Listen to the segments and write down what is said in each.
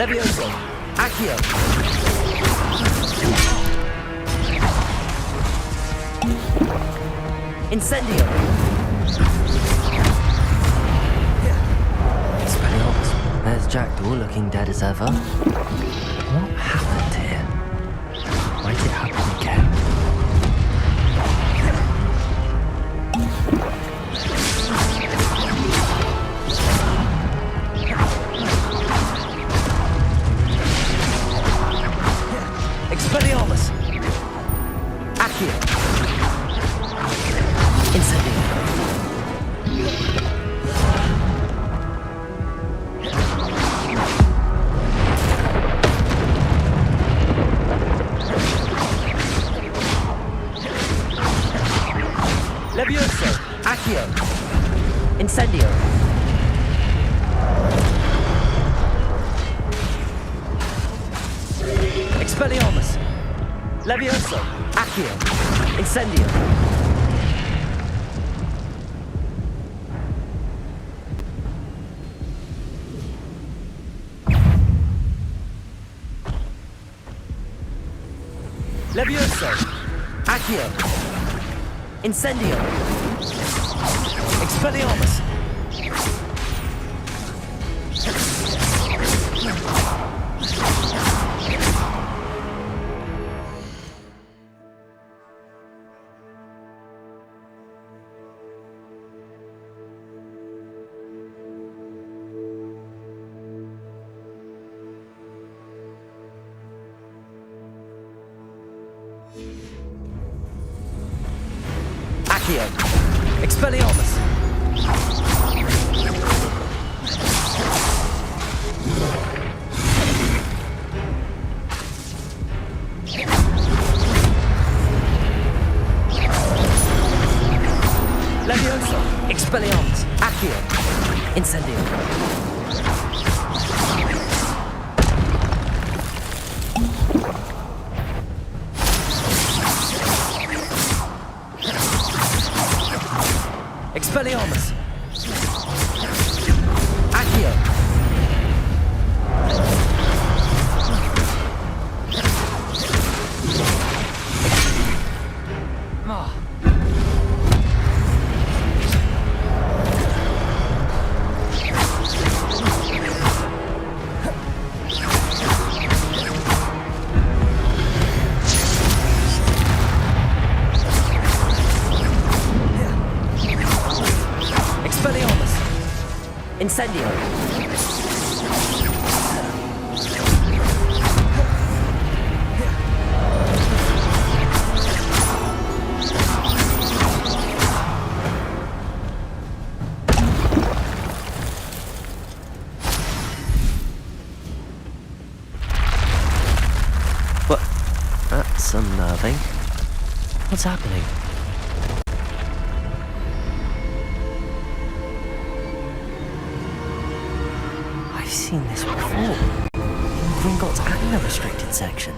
Levioso! Accio! Incendio! Expelliarmus, there's Jackdaw looking dead as ever. What happened here? Might it happen again? Expelliarmus! Accio! Incendio! Levioso! Accio! Incendio! Expelliarmus! Levioso! Accio! Incendio! Levioso! Accio! Incendio! Expelliarmus! Accio! Expelliarmus! Levioso! Expelliarmus! Accio! Incendio! Expelliarmus! Accio! Ah. Expelliarmus! Incendio! What? That's unnerving. What's happening? I've seen this before. In Gringotts and the restricted section.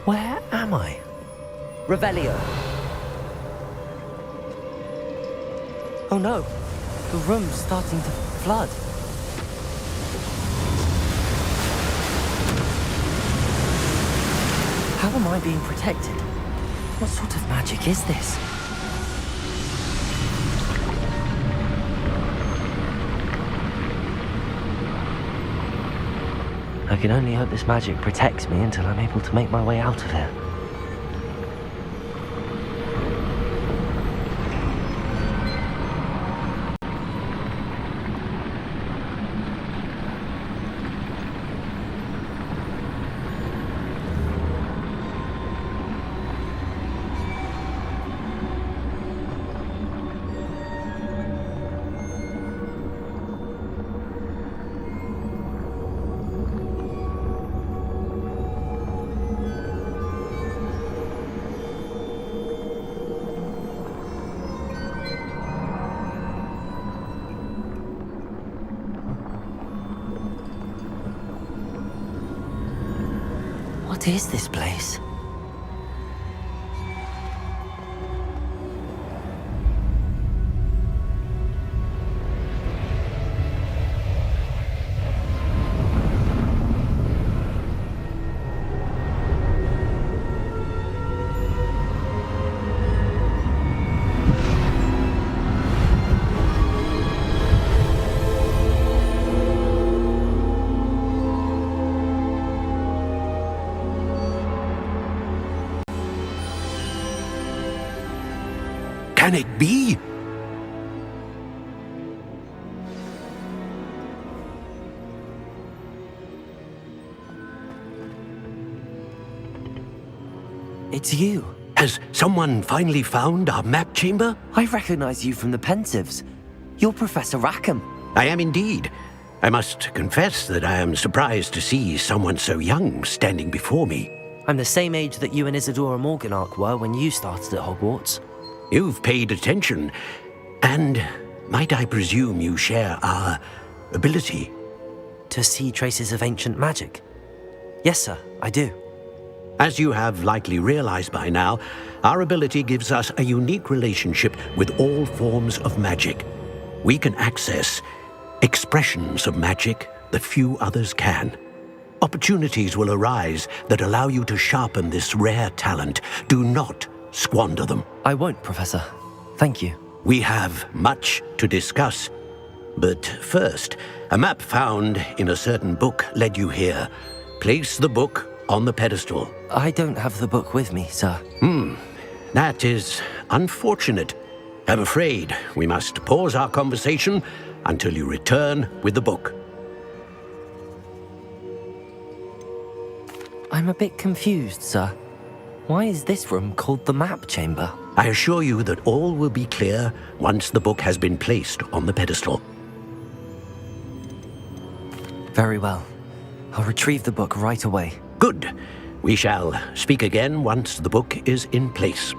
Where am I? Revelio! Oh no, the room's starting to flood. How am I being protected? What sort of magic is this? I can only hope this magic protects me until I'm able to make my way out of here. What is this place? can it be? It's you. Has someone finally found our map chamber? I recognize you from the Pensives. You're Professor Rackham. I am indeed. I must confess that I am surprised to see someone so young standing before me. I'm the same age that you and Isadora Morganach were when you started at Hogwarts. You've paid attention, and might I presume you share our ability? To see traces of ancient magic? Yes, sir, I do. As you have likely realized by now, our ability gives us a unique relationship with all forms of magic. We can access expressions of magic that few others can. Opportunities will arise that allow you to sharpen this rare talent. Do not squander them. I won't, Professor. Thank you. We have much to discuss. But first, a map found in a certain book led you here. Place the book on the pedestal. I don't have the book with me, sir. That is unfortunate. I'm afraid we must pause our conversation until you return with the book. I'm a bit confused, sir. Why is this room called the map chamber? I assure you that all will be clear once the book has been placed on the pedestal. Very well. I'll retrieve the book right away. Good. We shall speak again once the book is in place.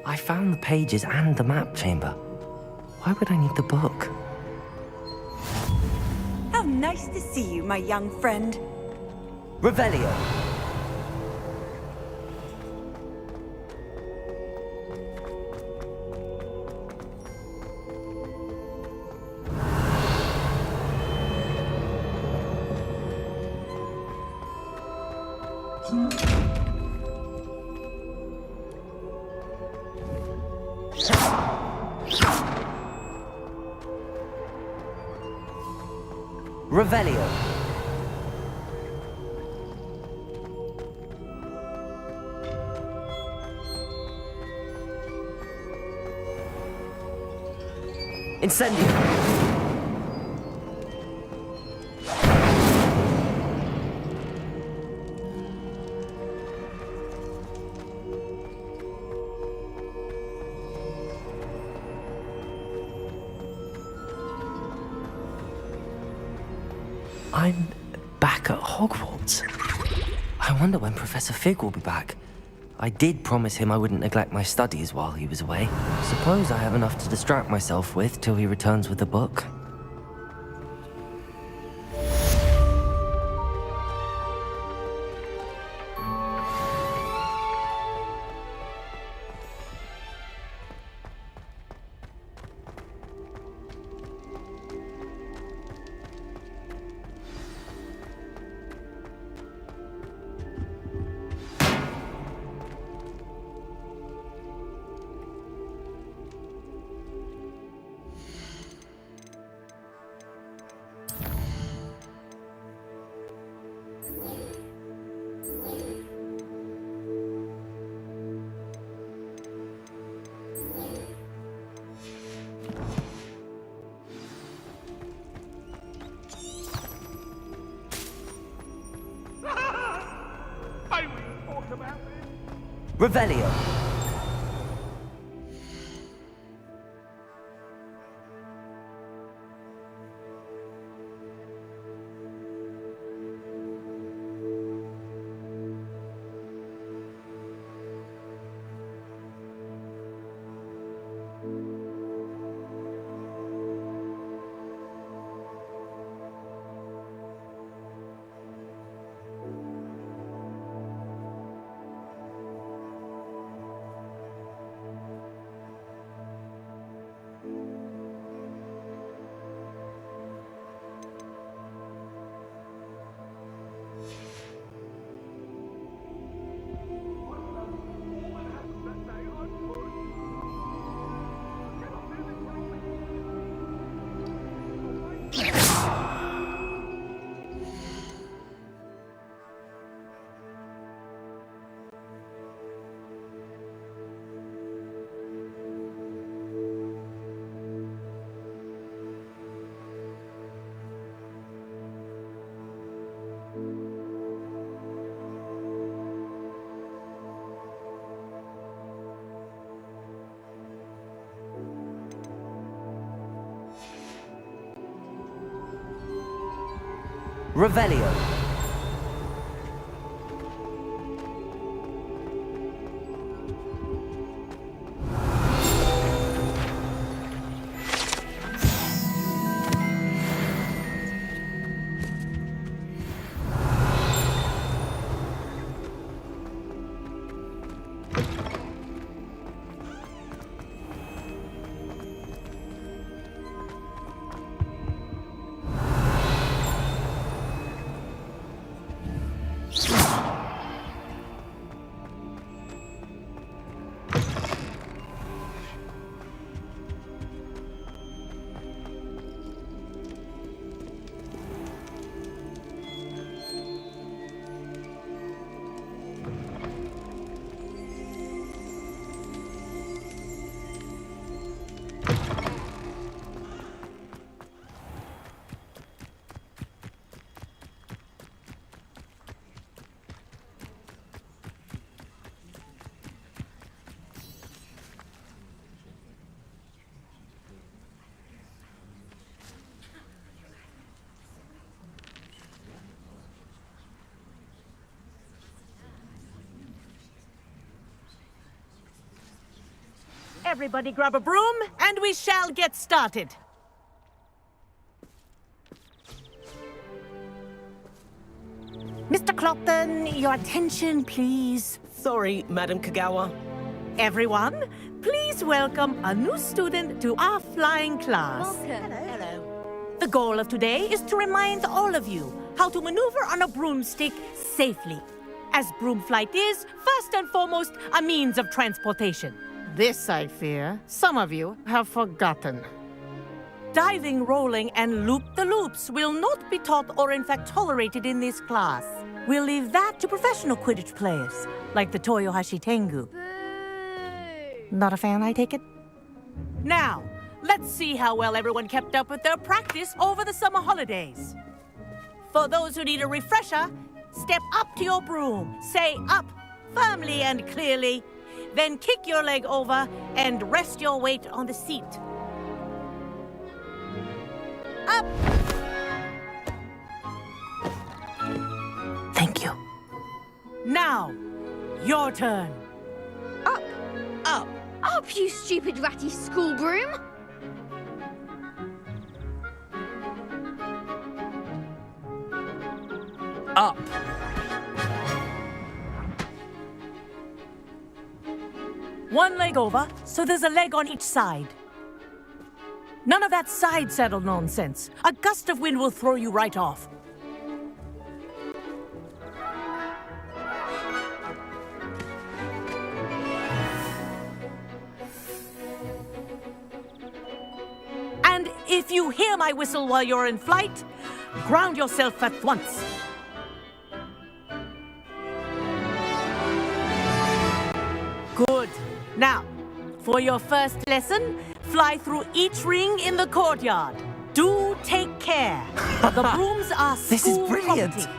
I found the pages and the map chamber. Why would I need the book? How nice to see you, my young friend. Revelio. Revelio. Incendio. I'm back at Hogwarts. I wonder when Professor Fig will be back. I did promise him I wouldn't neglect my studies while he was away. Suppose I have enough to distract myself with till he returns with the book. Revelio. Revelio. Everybody grab a broom, and we shall get started. Mr. Clopton, your attention, please. Sorry, Madam Kagawa. Everyone, please welcome a new student to our flying class. Hello. The goal of today is to remind all of you how to maneuver on a broomstick safely, as broom flight is, first and foremost, a means of transportation. This, I fear, some of you have forgotten. Diving, rolling, and loop-the-loops will not be taught or in fact tolerated in this class. We'll leave that to professional Quidditch players, like the Toyohashi Tengu. Not a fan, I take it? Now, let's see how well everyone kept up with their practice over the summer holidays. For those who need a refresher, step up to your broom, say up firmly and clearly, then kick your leg over and rest your weight on the seat. Up! Thank you. Now, your turn. Up! Up. Up, you stupid ratty school broom! Up. One leg over, so there's a leg on each side. None of that side saddle nonsense. A gust of wind will throw you right off. And if you hear my whistle while you're in flight, ground yourself at once. Good. Now, for your first lesson, fly through each ring in the courtyard. Do take care. The brooms are school This is brilliant. property.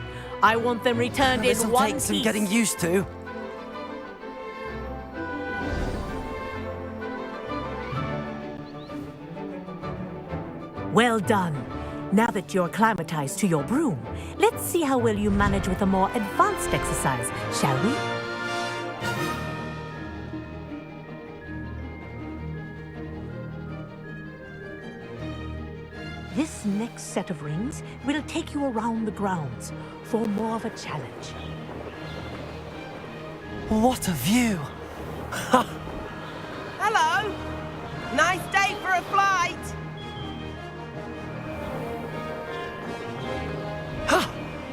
I want them returned in This'll one take piece. some getting used to. Well done. Now that you're acclimatized to your broom, let's see how well you manage with a more advanced exercise, shall we? This next set of rings will take you around the grounds for more of a challenge. What a view! Hello. Nice day for a flight.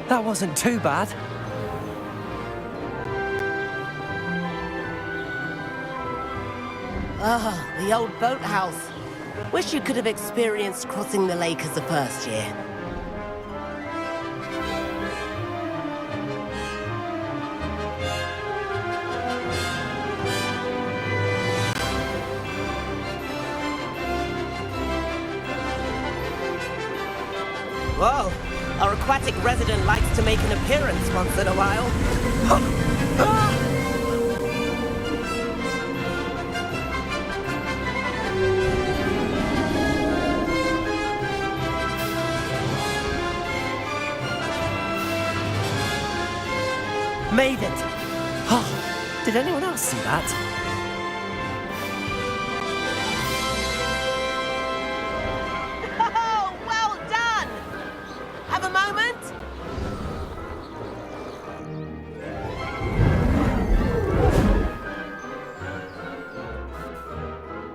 That wasn't too bad. Ah, the old boathouse. Wish you could have experienced crossing the lake as a first year. Whoa, our aquatic resident likes to make an appearance once in a while. Made it! Oh, did anyone else see that? Oh, well done! Have a moment?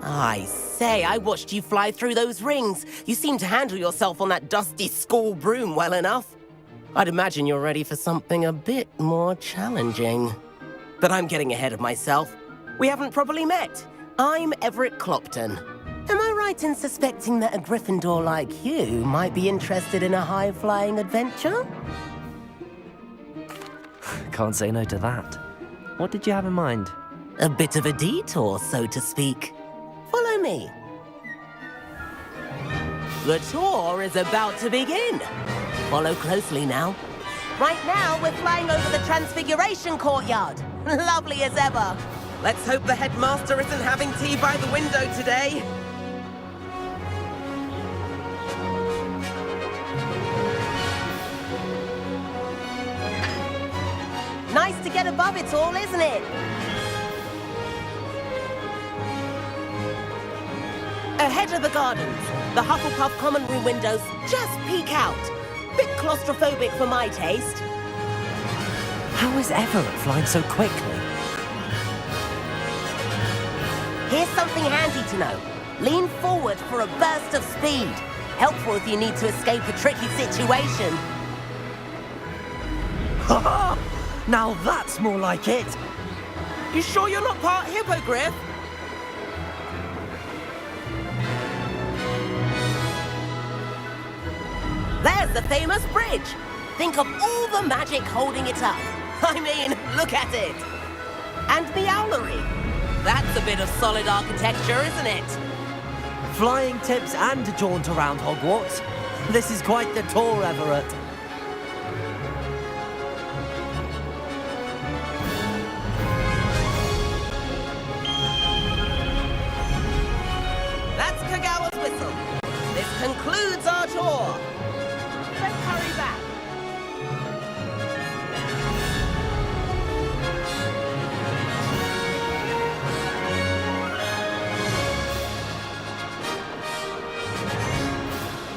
I say, I watched you fly through those rings. You seem to handle yourself on that dusty school broom well enough. I'd imagine you're ready for something a bit more challenging. But I'm getting ahead of myself. We haven't properly met. I'm Everett Clopton. Am I right in suspecting that a Gryffindor like you might be interested in a high-flying adventure? Can't say no to that. What did you have in mind? A bit of a detour, so to speak. Follow me. The tour is about to begin. Follow closely now. Right now, we're flying over the Transfiguration Courtyard. Lovely as ever. Let's hope the headmaster isn't having tea by the window today. Nice to get above it all, isn't it? Ahead of the gardens, the Hufflepuff common room windows just peek out. Bit claustrophobic for my taste. How is Everett flying so quickly? Here's something handy to know. Lean forward for a burst of speed. Helpful if you need to escape a tricky situation. Now that's more like it! You sure you're not part hippogriff? was the famous bridge. Think of all the magic holding it up. I mean, look at it. And the owlery. That's a bit of solid architecture, isn't it? Flying tips and a jaunt around Hogwarts. This is quite the tour, Everett. That's Kagawa's whistle. This concludes our tour. Let's hurry back.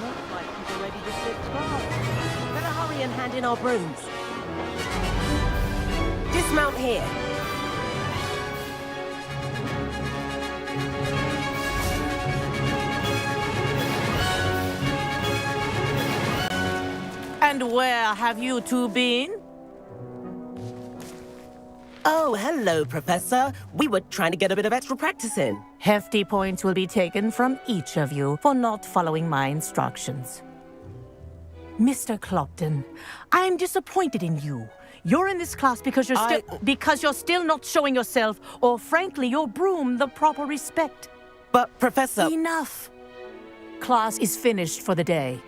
Looks like people ready to sit class. Better hurry and hand in our brooms. Dismount here. And where have you two been? Oh, hello, Professor. We were trying to get a bit of extra practice in. Hefty points will be taken from each of you for not following my instructions. Mr. Clopton, I'm disappointed in you. You're in this class because you're still not showing yourself, or frankly, your broom the proper respect. But, Professor... Enough. Class is finished for the day.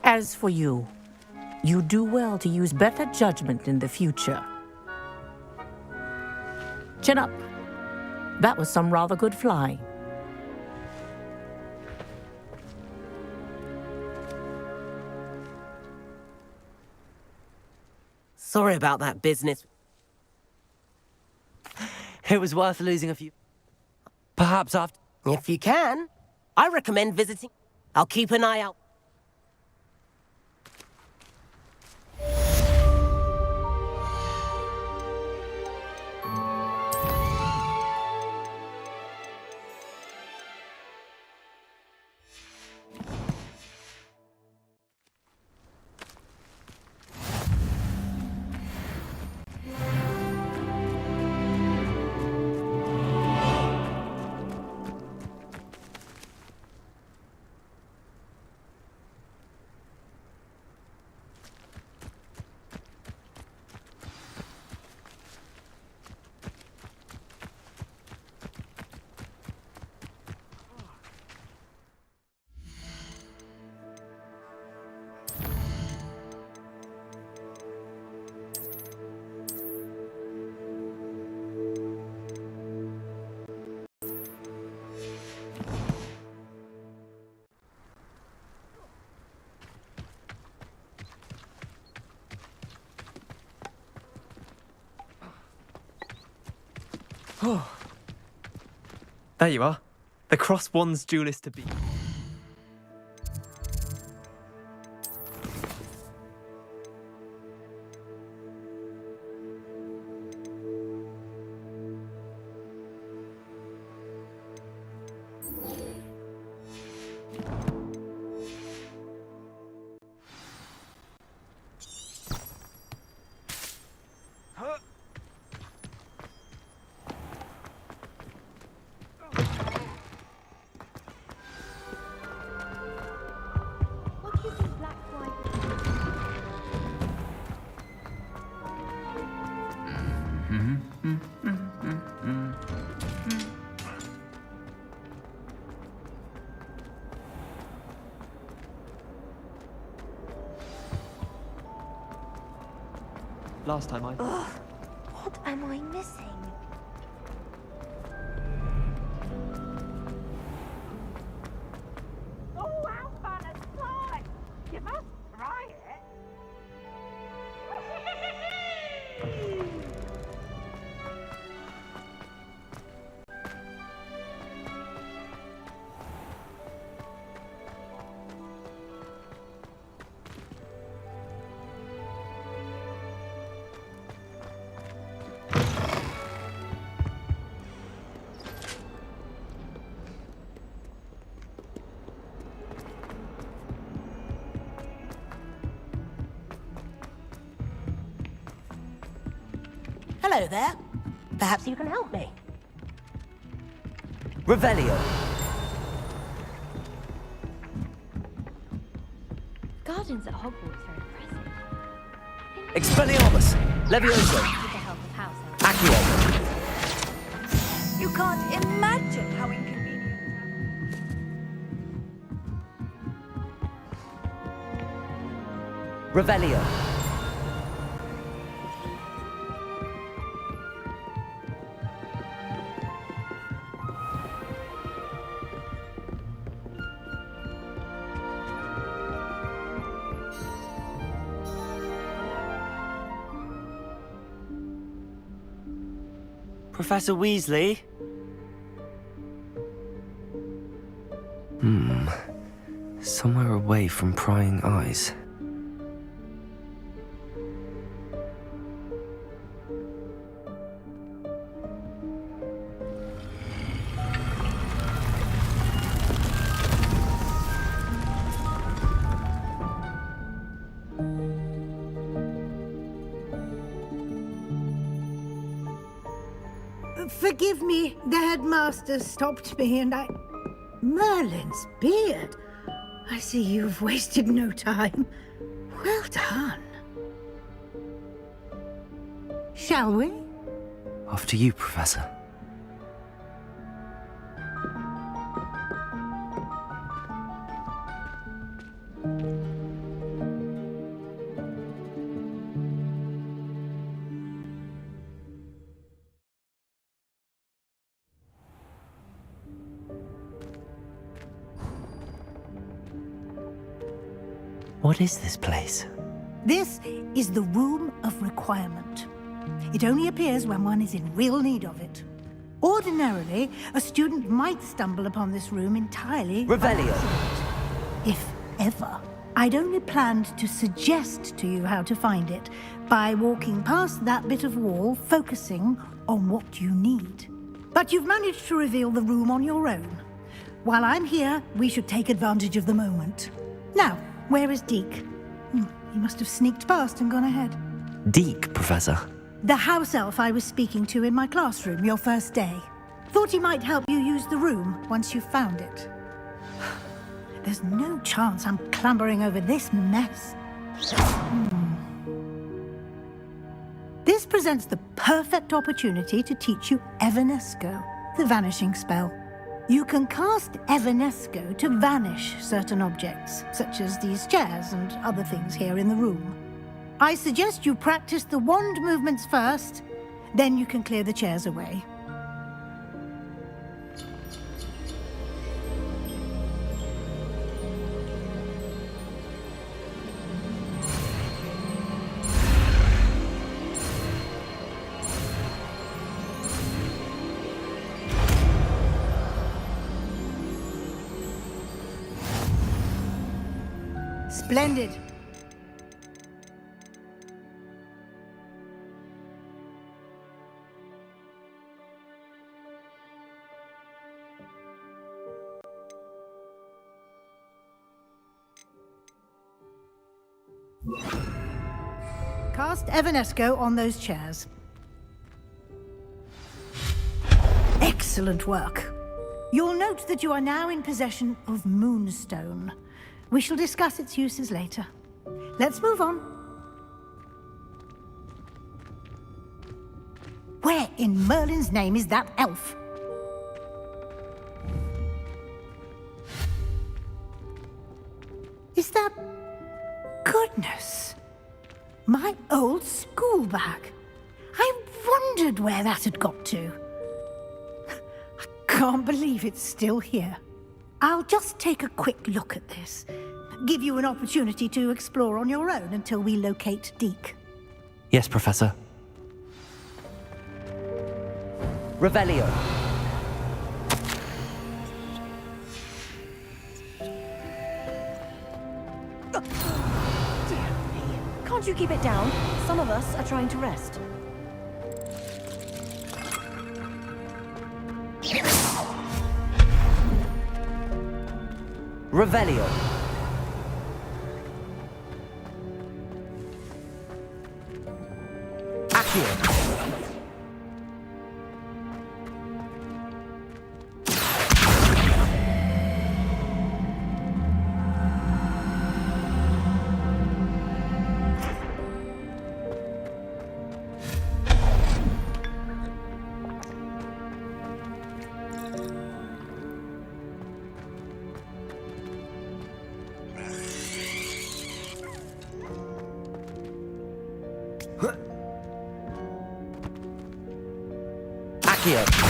As for you, you do well to use better judgment in the future. Chin up. That was some rather good flying. Sorry about that business. It was worth losing a few. Perhaps after. If you can, I recommend visiting. I'll keep an eye out. There you are. The Cross Wands duelist to beat. Last time I... Ugh, what am I missing? Oh, how fun and fly! You must try it. Hello there. Perhaps you can help me. Revelio. Gardens at Hogwarts are impressive. Expelliarmus! Levioso! With the help of house elves. Accio! You can't imagine how inconvenient. Revelio! Professor Weasley? Somewhere away from prying eyes. Forgive me, the headmaster stopped me and I... Merlin's beard. I see you've wasted no time. Well done. Shall we? After you, Professor. What is this place? This is the Room of Requirement. It only appears when one is in real need of it. Ordinarily, a student might stumble upon this room entirely by Revelio. accident. If ever. I'd only planned to suggest to you how to find it by walking past that bit of wall, focusing on what you need. But you've managed to reveal the room on your own. While I'm here, we should take advantage of the moment. Now, where is Deke? He must have sneaked past and gone ahead. Deke, Professor. The house elf I was speaking to in my classroom your first day. Thought he might help you use the room once you found it. There's no chance I'm clambering over this mess. This presents the perfect opportunity to teach you Evanesco, the vanishing spell. You can cast Evanesco to vanish certain objects, such as these chairs and other things here in the room. I suggest you practice the wand movements first, then you can clear the chairs away. Splendid. Cast Evanesco on those chairs. Excellent work. You'll note that you are now in possession of Moonstone. We shall discuss its uses later. Let's move on. Where in Merlin's name is that elf? Is that... Goodness! My old school bag. I wondered where that had got to. I can't believe it's still here. I'll just take a quick look at this. Give you an opportunity to explore on your own until we locate Deke. Yes, Professor. Revelio. Dear me. Can't you keep it down? Some of us are trying to rest. Revelio. Accio. Accio.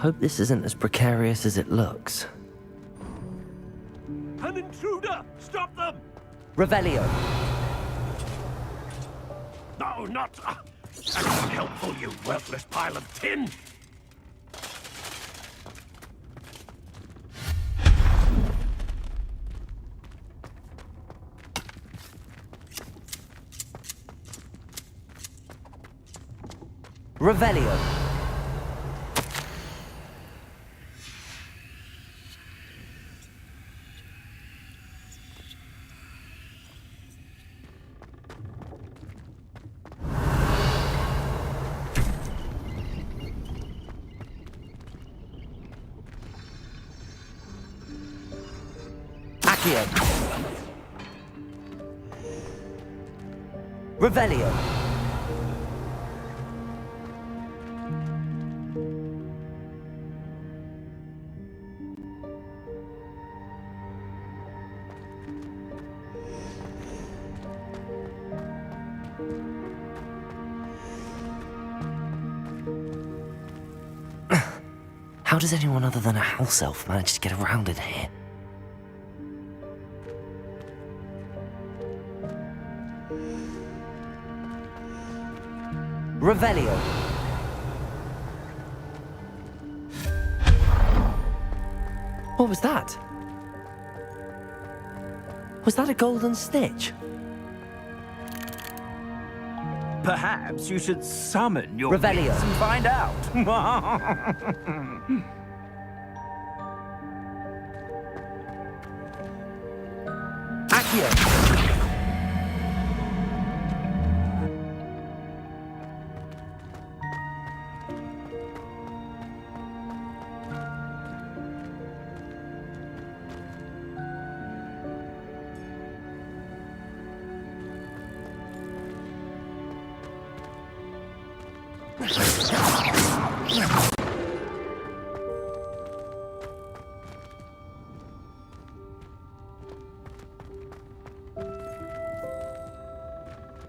Hope this isn't as precarious as it looks. An intruder! Stop them! Revelio. No, not... That's not helpful, you worthless pile of tin! Revelio. Accio. Revelio. How does anyone other than a house elf manage to get around in here? Revelio. What was that? Was that a golden snitch? Perhaps you should summon your Revelio. wits and find out. Accio.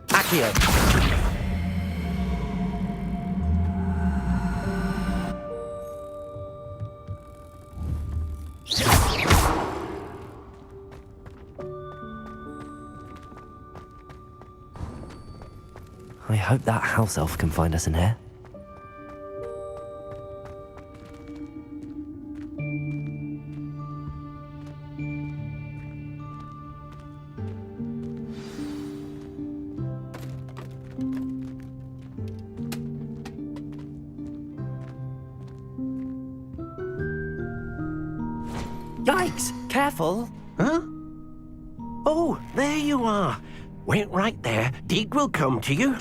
Accio. I hope that house elf can find us in here. Yikes! Careful! Huh? Oh, there you are. Wait right there. Deke will come to you.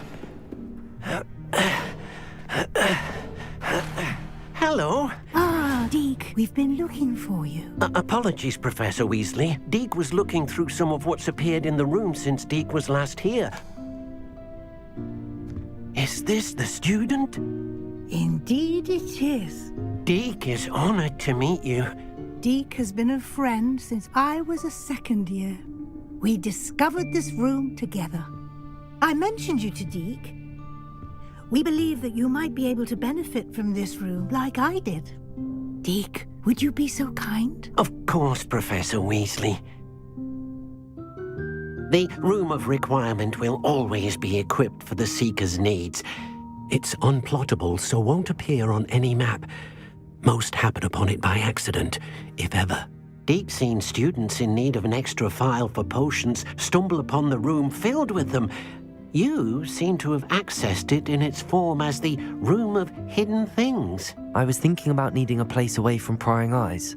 Hello. Ah, Deke, we've been looking for you. Apologies, Professor Weasley. Deke was looking through some of what's appeared in the room since Deke was last here. Is this the student? Indeed it is. Deke is honored to meet you. Deke has been a friend since I was a second year. We discovered this room together. I mentioned you to Deke. We believe that you might be able to benefit from this room like I did. Deke, would you be so kind? Of course, Professor Weasley. The Room of Requirement will always be equipped for the Seeker's needs. It's unplottable, so won't appear on any map. Most happen upon it by accident, if ever. Deep-seen students in need of an extra file for potions stumble upon the room filled with them. You seem to have accessed it in its form as the Room of Hidden Things. I was thinking about needing a place away from prying eyes.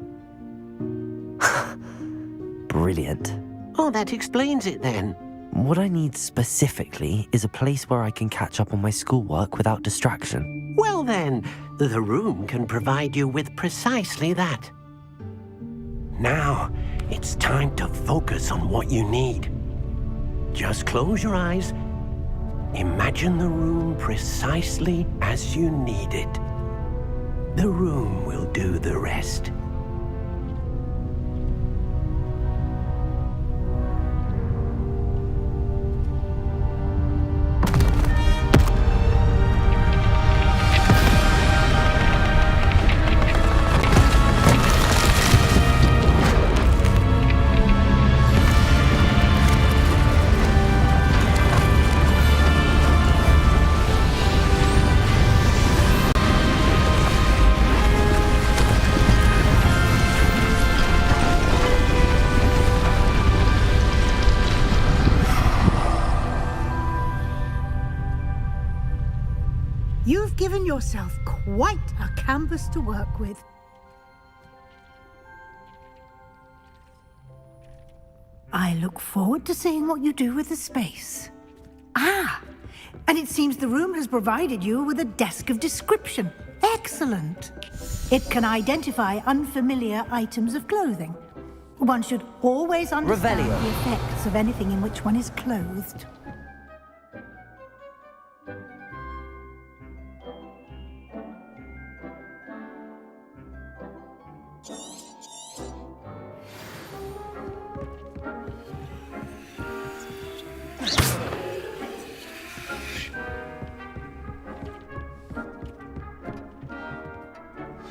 Brilliant. Oh, that explains it then. What I need specifically is a place where I can catch up on my schoolwork without distraction. Well then, the room can provide you with precisely that. Now, it's time to focus on what you need. Just close your eyes. Imagine the room precisely as you need it. The room will do the rest. You've given yourself quite a canvas to work with. I look forward to seeing what you do with the space. Ah, and it seems the room has provided you with a desk of description. Excellent. It can identify unfamiliar items of clothing. One should always understand Revelio. the effects of anything in which one is clothed.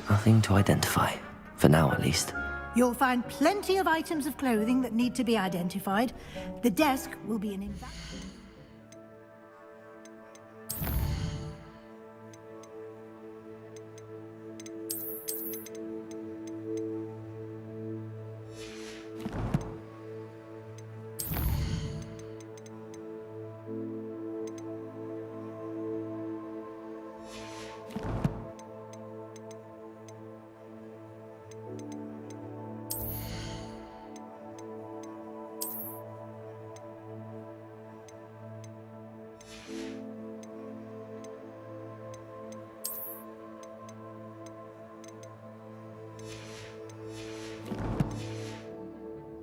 Nothing to identify, for now at least. You'll find plenty of items of clothing that need to be identified. The desk will be an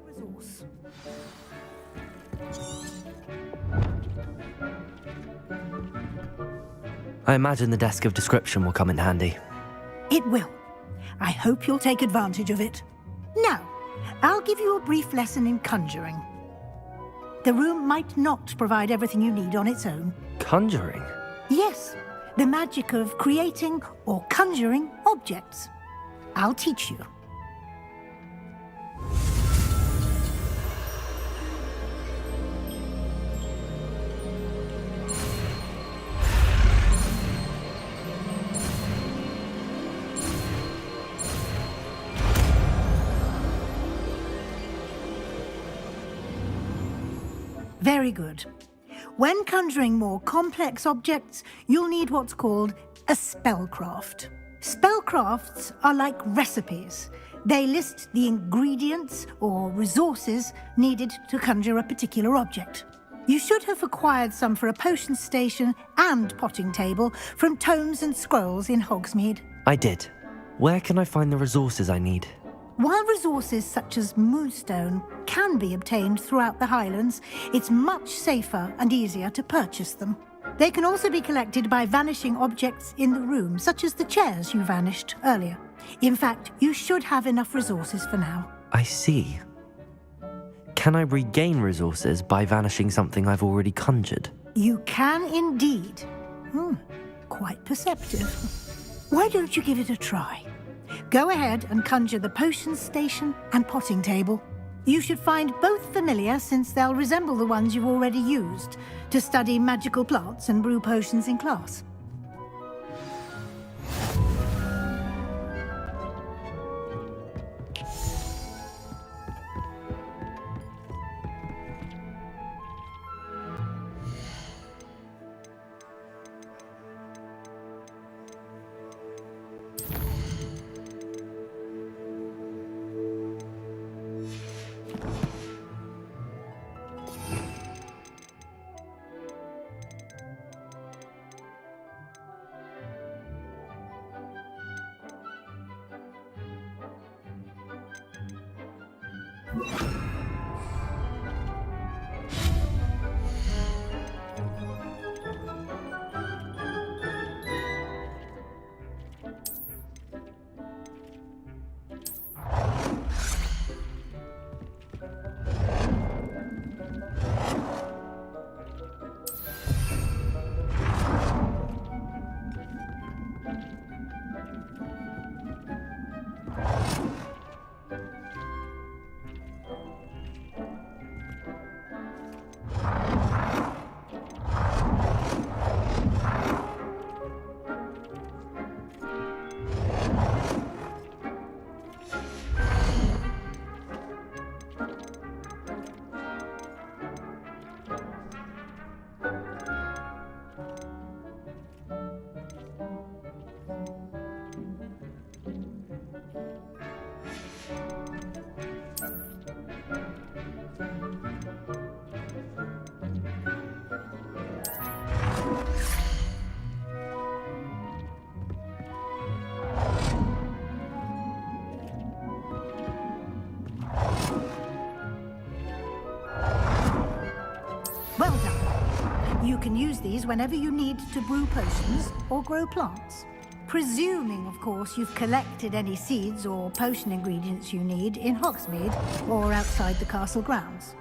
resource. I imagine the desk of description will come in handy. It will. I hope you'll take advantage of it. Now, I'll give you a brief lesson in conjuring. The room might not provide everything you need on its own. Conjuring? Yes, the magic of creating or conjuring objects. I'll teach you. Very good. When conjuring more complex objects, you'll need what's called a spellcraft. Spellcrafts are like recipes. They list the ingredients or resources needed to conjure a particular object. You should have acquired some for a potion station and potting table from tomes and scrolls in Hogsmeade. I did. Where can I find the resources I need? While resources such as moonstone can be obtained throughout the Highlands, it's much safer and easier to purchase them. They can also be collected by vanishing objects in the room, such as the chairs you vanished earlier. In fact, you should have enough resources for now. I see. Can I regain resources by vanishing something I've already conjured? You can indeed. Quite perceptive. Why don't you give it a try? Go ahead and conjure the potion station and potting table. You should find both familiar, since they'll resemble the ones you've already used to study magical plants and brew potions in class. Well done. You can use these whenever you need to brew potions or grow plants. Presuming, of course, you've collected any seeds or potion ingredients you need in Hogsmeade or outside the castle grounds.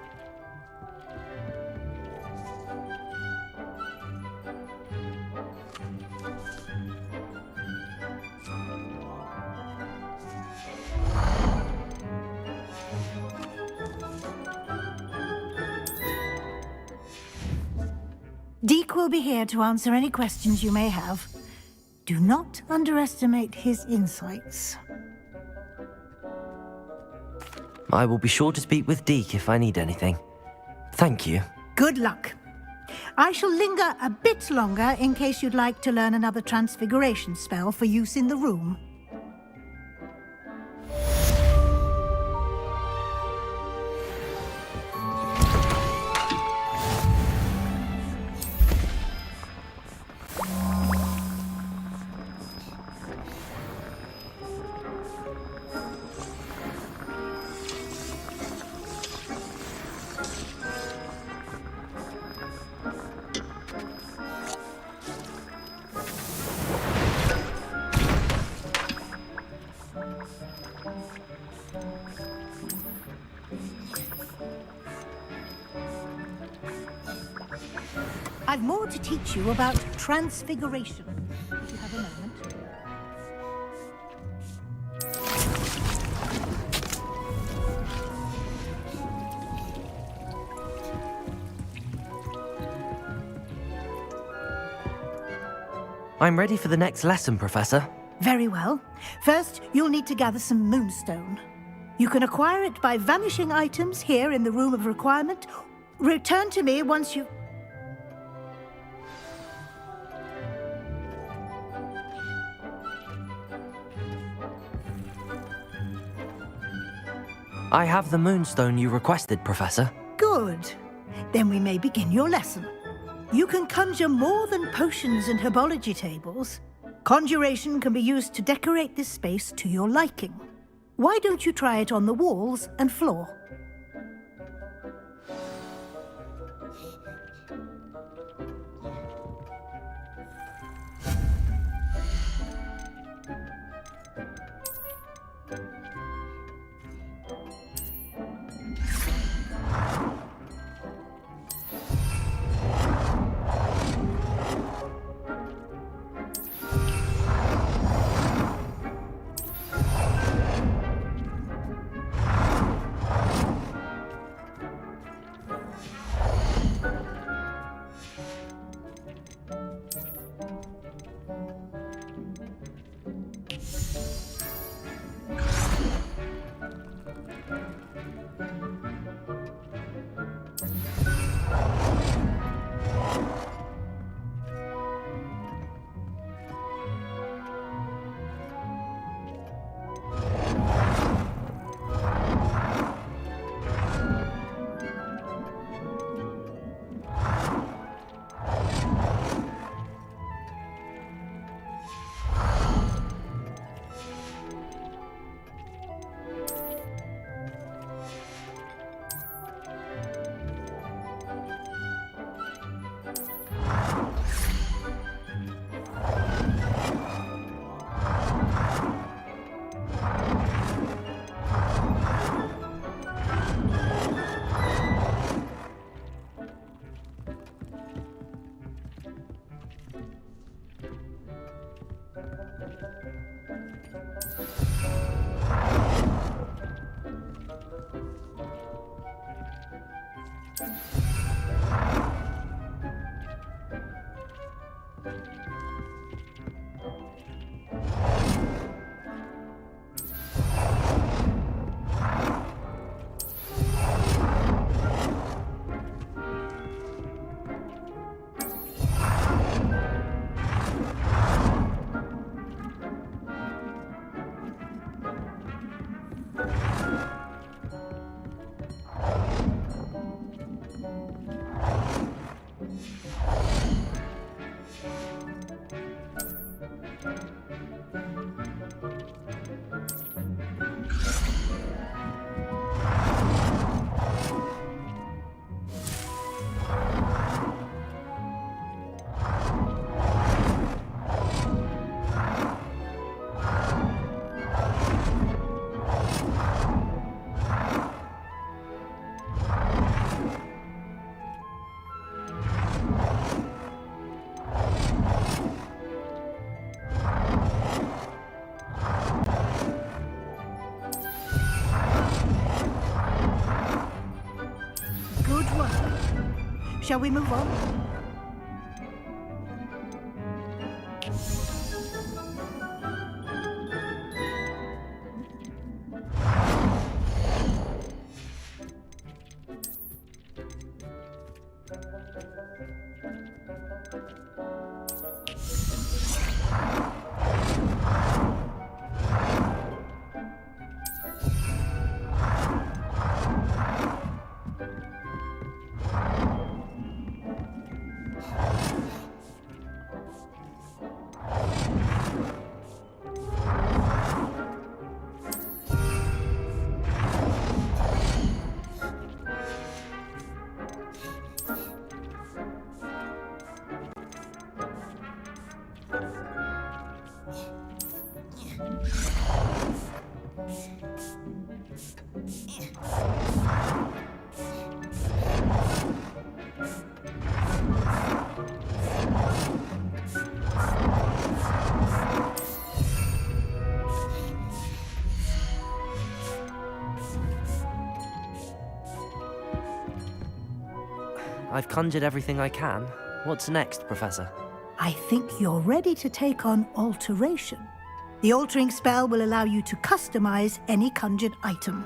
Deke will be here to answer any questions you may have. Do not underestimate his insights. I will be sure to speak with Deke if I need anything. Thank you. Good luck. I shall linger a bit longer in case you'd like to learn another transfiguration spell for use in the room. I've more to teach you about transfiguration. If you have a moment. I'm ready for the next lesson, Professor. Very well. First, you'll need to gather some moonstone. You can acquire it by vanishing items here in the Room of Requirement. Return to me once you... I have the moonstone you requested, Professor. Good. Then we may begin your lesson. You can conjure more than potions and herbology tables. Conjuration can be used to decorate this space to your liking. Why don't you try it on the walls and floor? won't work. Shall we move on? I've conjured everything I can. What's next, Professor? I think you're ready to take on alteration. The altering spell will allow you to customize any conjured item.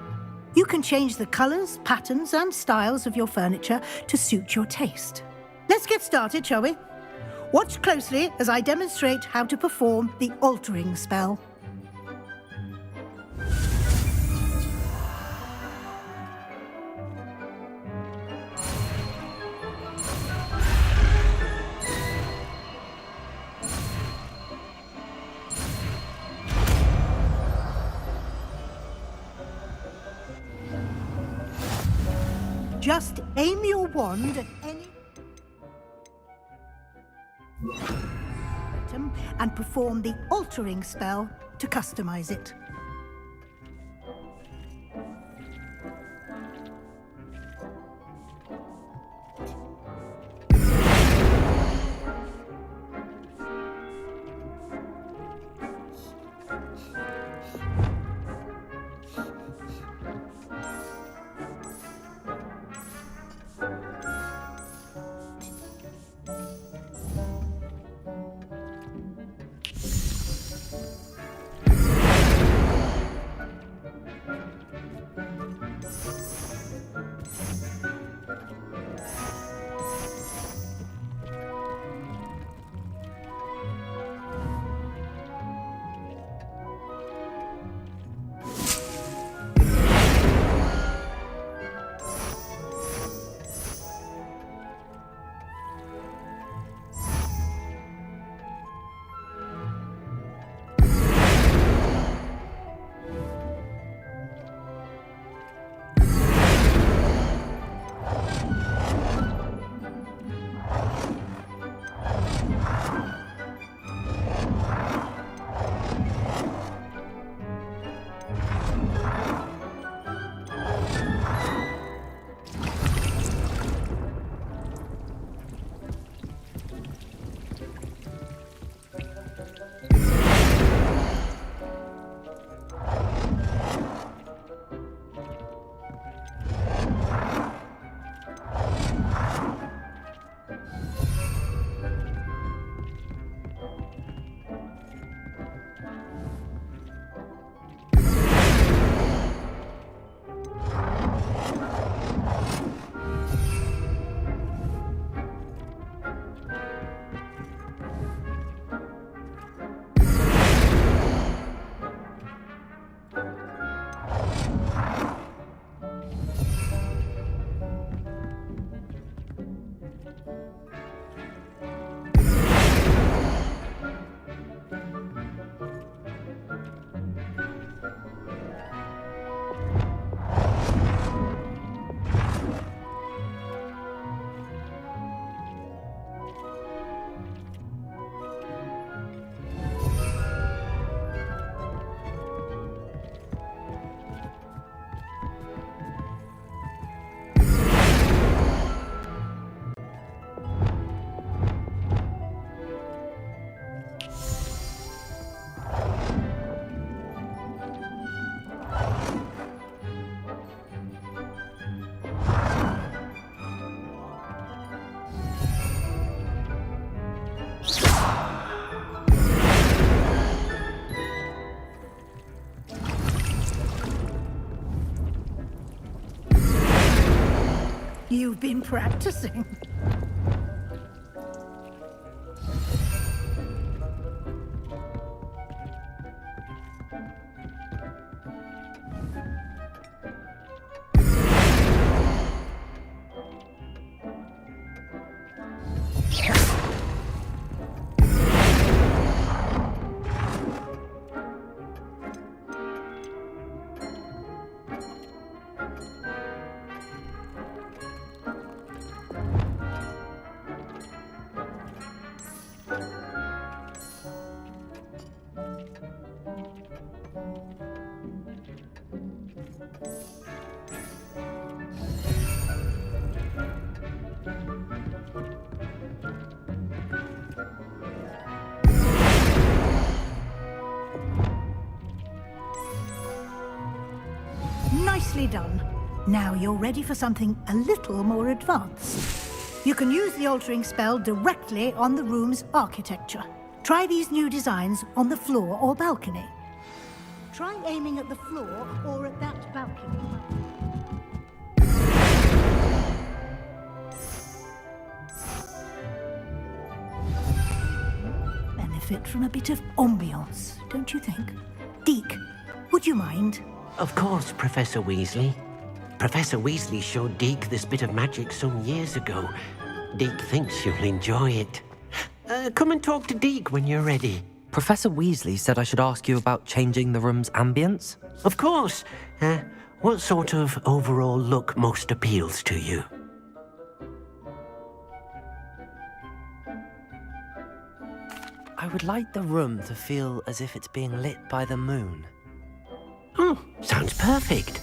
You can change the colors, patterns, and styles of your furniture to suit your taste. Let's get started, shall we? Watch closely as I demonstrate how to perform the altering spell. Just aim your wand at any item and perform the altering spell to customize it. You've been practicing. Nicely done. Now you're ready for something a little more advanced. You can use the altering spell directly on the room's architecture. Try these new designs on the floor or balcony. Try aiming at the floor or at that balcony. Benefit from a bit of ambiance, don't you think? Deke, would you mind? Of course, Professor Weasley. Professor Weasley showed Deke this bit of magic some years ago. Deke thinks you'll enjoy it. Come and talk to Deke when you're ready. Professor Weasley said I should ask you about changing the room's ambience. Of course. What sort of overall look most appeals to you? I would like the room to feel as if it's being lit by the moon. Oh, sounds perfect.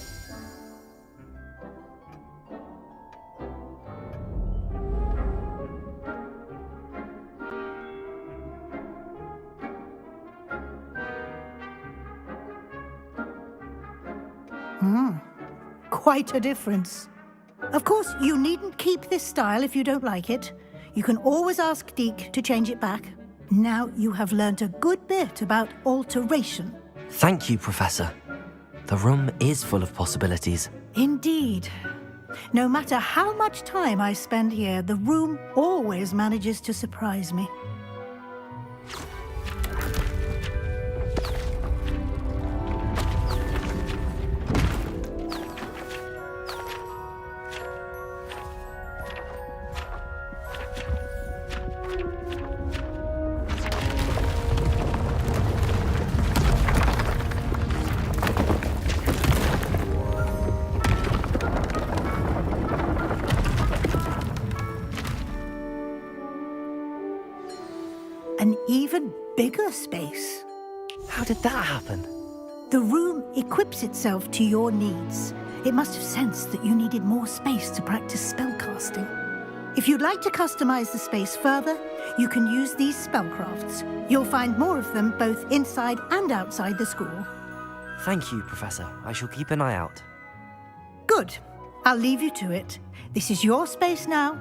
Quite a difference. Of course, you needn't keep this style if you don't like it. You can always ask Deke to change it back. Now you have learnt a good bit about alteration. Thank you, Professor. The room is full of possibilities. Indeed. No matter how much time I spend here, the room always manages to surprise me. An even bigger space. How did that happen? The room equips itself to your needs. It must have sensed that you needed more space to practice spellcasting. If you'd like to customize the space further, you can use these spellcrafts. You'll find more of them both inside and outside the school. Thank you, Professor. I shall keep an eye out. Good. I'll leave you to it. This is your space now.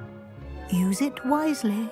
Use it wisely.